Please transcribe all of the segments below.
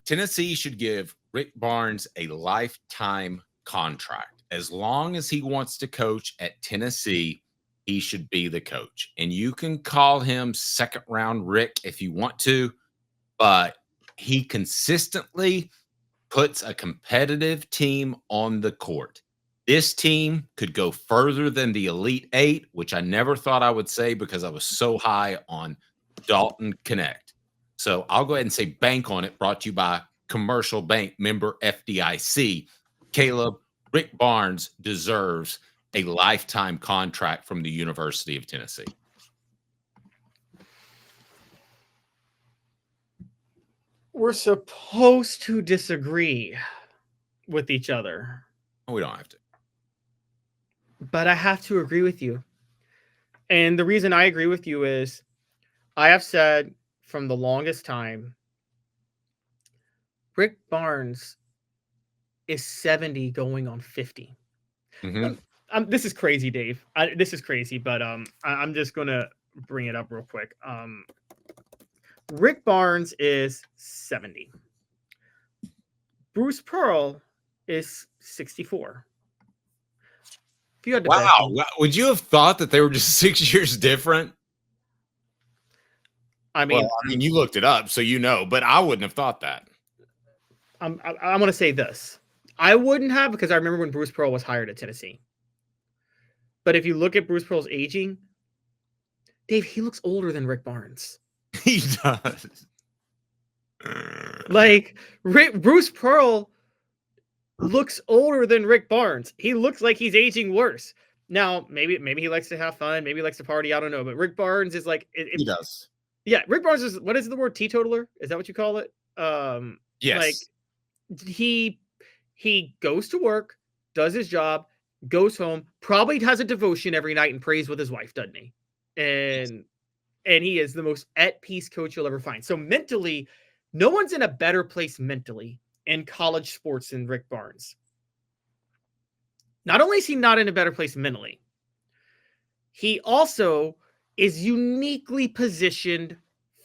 Tennessee should give Rick Barnes a lifetime contract. As long as he wants to coach at Tennessee, he should be the coach. And you can call him second round Rick if you want to, but he consistently puts a competitive team on the court. This team could go further than the Elite Eight, which I never thought I would say because I was so high on Dalton Connect. So I'll go ahead and say bank on it, brought to you by Commercial Bank member FDIC. Caleb, Rick Barnes deserves a lifetime contract from the University of Tennessee. We're supposed to disagree with each other. We don't have to. But I have to agree with you. And the reason I agree with you is I have said from the longest time, Rick Barnes is 70 going on 50. Mm-hmm. This is crazy, Dave. This is crazy, but I'm just going to bring it up real quick. Rick Barnes is 70. Bruce Pearl is 64. If you had to wow. Would you have thought that they were just 6 years different? I mean, you looked it up, so you know, but I wouldn't have thought that. I'm going to say this. I wouldn't have, because I remember when Bruce Pearl was hired at Tennessee. But if you look at Bruce Pearl's aging, Dave, he looks older than Rick Barnes. He does. Like, Bruce Pearl looks older than Rick Barnes. He looks like he's aging worse. Now, maybe he likes to have fun. Maybe he likes to party. I don't know. But Rick Barnes is like... he does. Yeah, Rick Barnes is... What is the word? Teetotaler? Is that what you call it? Yes. Like, he goes to work, does his job, goes home, probably has a devotion every night and prays with his wife, doesn't he? And he is the most at peace coach you'll ever find. So mentally, no one's in a better place mentally in college sports than Rick Barnes. Not only is he not in a better place mentally, he also is uniquely positioned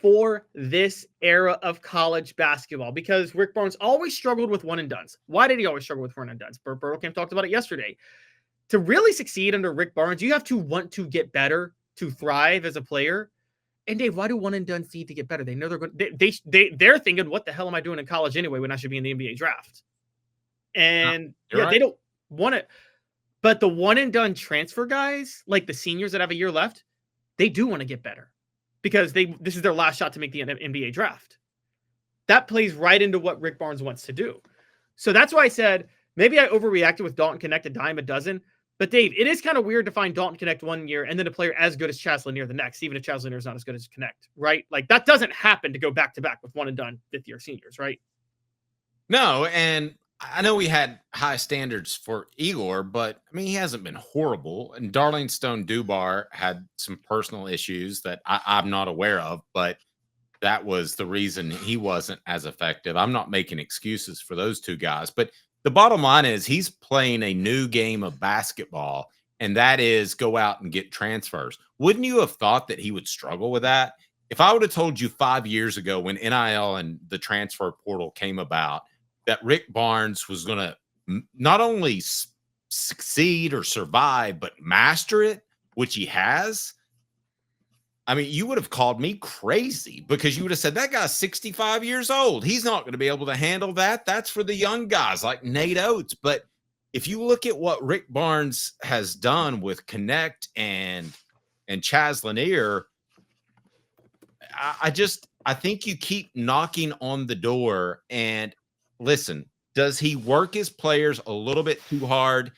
for this era of college basketball, because Rick Barnes always struggled with one and dones. Why did he always struggle with one and dones? Burt Burlkamp talked about it yesterday. To really succeed under Rick Barnes, you have to want to get better, to thrive as a player. And Dave, why do one and dones need to get better? They know they're going. They're thinking, what the hell am I doing in college anyway when I should be in the NBA draft? And right. They don't want it. But the one and done transfer guys, like the seniors that have a year left, they do want to get better, because this is their last shot to make the NBA draft. That plays right into what Rick Barnes wants to do. So that's why I said, maybe I overreacted with Dalton Connect a dime a dozen. But Dave, it is kind of weird to find Dalton Connect one year and then a player as good as Chaz Lanier the next, even if Chaz Lanier is not as good as Connect, right? Like, that doesn't happen to go back-to-back with one and done fifth-year seniors, right? No, and I know we had high standards for Igor, but I mean, he hasn't been horrible. And Darlene Stone Dubar had some personal issues that I'm not aware of, but that was the reason he wasn't as effective. I'm not making excuses for those two guys, but the bottom line is he's playing a new game of basketball, and that is go out and get transfers. Wouldn't you have thought that he would struggle with that? If I would have told you 5 years ago when NIL and the transfer portal came about that Rick Barnes was going to not only succeed or survive, but master it, which he has, I mean, you would have called me crazy, because you would have said, that guy's 65 years old. He's not going to be able to handle that. That's for the young guys like Nate Oates. But if you look at what Rick Barnes has done with Connect and Chaz Lanier, I think you keep knocking on the door. And listen, does he work his players a little bit too hard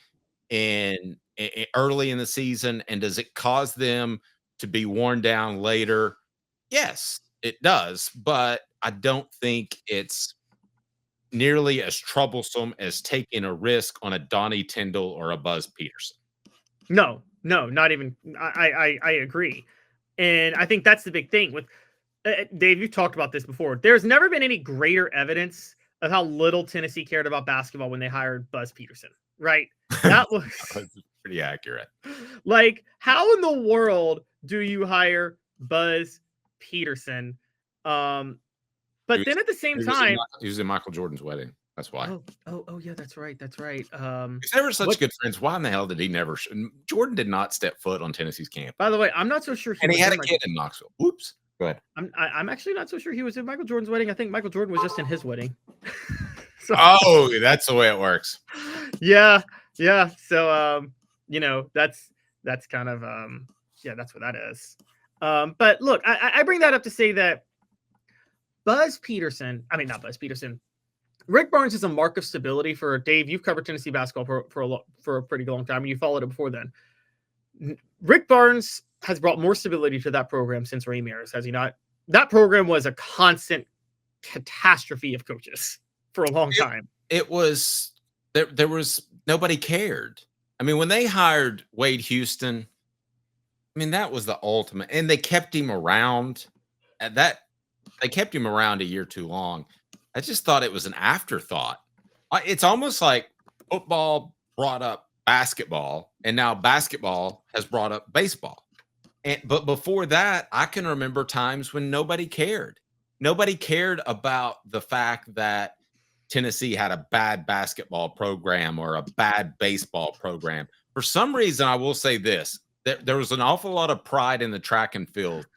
early in the season? And does it cause them to be worn down later? Yes, it does, but I don't think it's nearly as troublesome as taking a risk on a Donnie Tyndall or a Buzz Peterson. No, not even. I agree, and I think that's the big thing with Dave. You talked about this before. There's never been any greater evidence of how little Tennessee cared about basketball when they hired Buzz Peterson. Right? That was pretty accurate. Like, how in the world do you hire Buzz Peterson? But But then at the same time, he was in Michael Jordan's wedding. That's why. oh, yeah, that's right. If they were such good friends, why in the hell did he never? Jordan did not step foot on Tennessee's campus. By the way, I'm not so sure. And he had a kid in Knoxville. Whoops. Go ahead. I'm actually not so sure he was in Michael Jordan's wedding. I think Michael Jordan was just in his wedding. So, oh, that's the way it works. Yeah. So, that's kind of, that's what that is. But look, I bring that up to say that Rick Barnes is a mark of stability for Dave. You've covered Tennessee basketball for a pretty long time, and you followed it before then. Rick Barnes has brought more stability to that program since Ray Mears, has he not? That program was a constant catastrophe of coaches for a long time. It was there was nobody cared. I mean, when they hired Wade Houston, I mean, that was the ultimate, and they kept him around. They kept him around a year too long. I just thought it was an afterthought. It's almost like football brought up basketball, and now basketball has brought up baseball. But before that, I can remember times when nobody cared. Nobody cared about the fact that Tennessee had a bad basketball program or a bad baseball program. For some reason, I will say this. There was an awful lot of pride in the track and field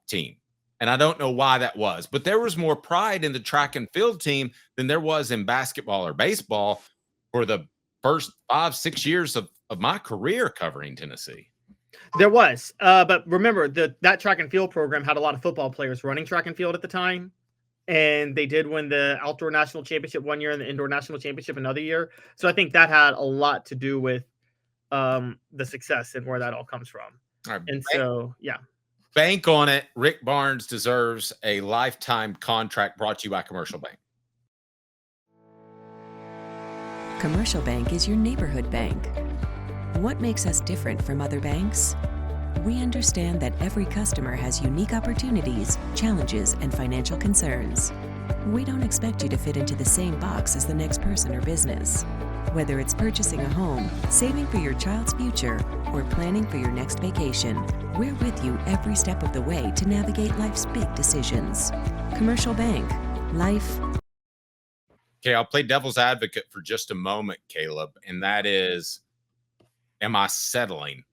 team. And I don't know why that was, but there was more pride in the track and field team than there was in basketball or baseball for the first 5-6 years of my career covering Tennessee. There was, but remember that track and field program had a lot of football players running track and field at the time. And they did win the outdoor national championship one year and the indoor national championship another year. So I think that had a lot to do with the success and where that all comes from. Right, and so, yeah. Bank on it. Rick Barnes deserves a lifetime contract, brought to you by Commercial Bank. Commercial Bank is your neighborhood bank. What makes us different from other banks? We understand that every customer has unique opportunities, challenges, and financial concerns. We don't expect you to fit into the same box as the next person or business. Whether it's purchasing a home, saving for your child's future, or planning for your next vacation, we're with you every step of the way to navigate life's big decisions. Commercial Bank. Life. Okay, I'll play devil's advocate for just a moment, Caleb, and that is, am I settling?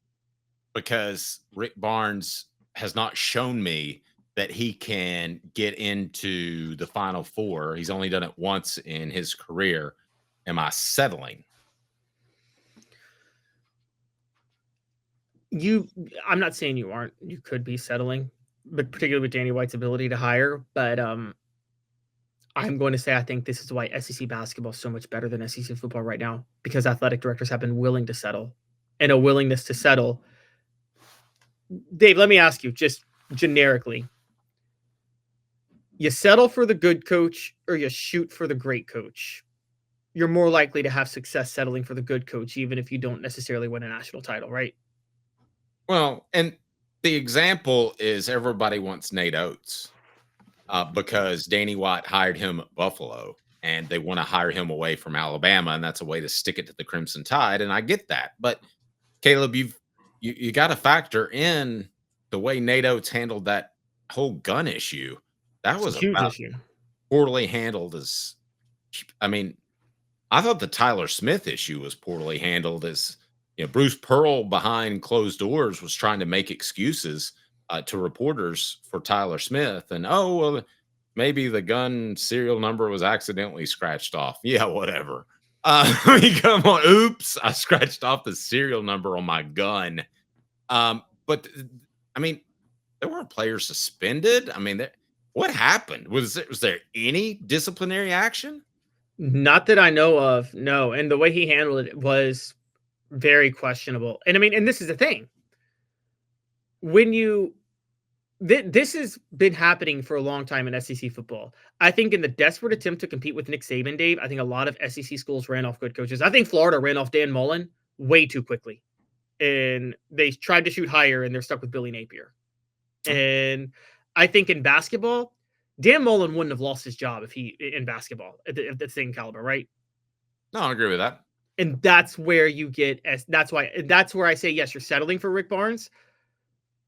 Because Rick Barnes has not shown me that he can get into the Final Four. He's only done it once in his career. Am I settling? I'm not saying you aren't. You could be settling, but particularly with Danny White's ability to hire. But I'm going to say I think this is why SEC basketball is so much better than SEC football right now, because athletic directors have been willing to settle, and a willingness to settle. Dave, let me ask you just generically. You settle for the good coach or you shoot for the great coach? You're more likely to have success settling for the good coach, even if you don't necessarily win a national title, right? Well, and the example is everybody wants Nate Oates because Danny White hired him at Buffalo, and they want to hire him away from Alabama, and that's a way to stick it to the Crimson Tide, and I get that. But, Caleb, you got to factor in the way Nate Oates handled that whole gun issue. That was a huge issue. Poorly handled I thought the Tyler Smith issue was poorly handled as, Bruce Pearl behind closed doors was trying to make excuses to reporters for Tyler Smith. And, maybe the gun serial number was accidentally scratched off. Yeah, whatever. Come on. Oops. I scratched off the serial number on my gun. But there weren't players suspended. What happened? Was there any disciplinary action? Not that I know of, no. And the way he handled it was very questionable. And and this is the thing. This has been happening for a long time in SEC football. I think in the desperate attempt to compete with Nick Saban, Dave, I think a lot of SEC schools ran off good coaches. I think Florida ran off Dan Mullen way too quickly. And they tried to shoot higher, and they're stuck with Billy Napier. And I think in basketball, Dan Mullen wouldn't have lost his job in basketball at the same caliber, right? No, I agree with that. And that's where that's where I say, yes, you're settling for Rick Barnes,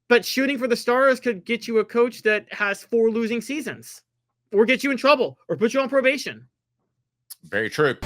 but shooting for the stars could get you a coach that has 4 losing seasons. or get you in trouble or put you on probation. Very true.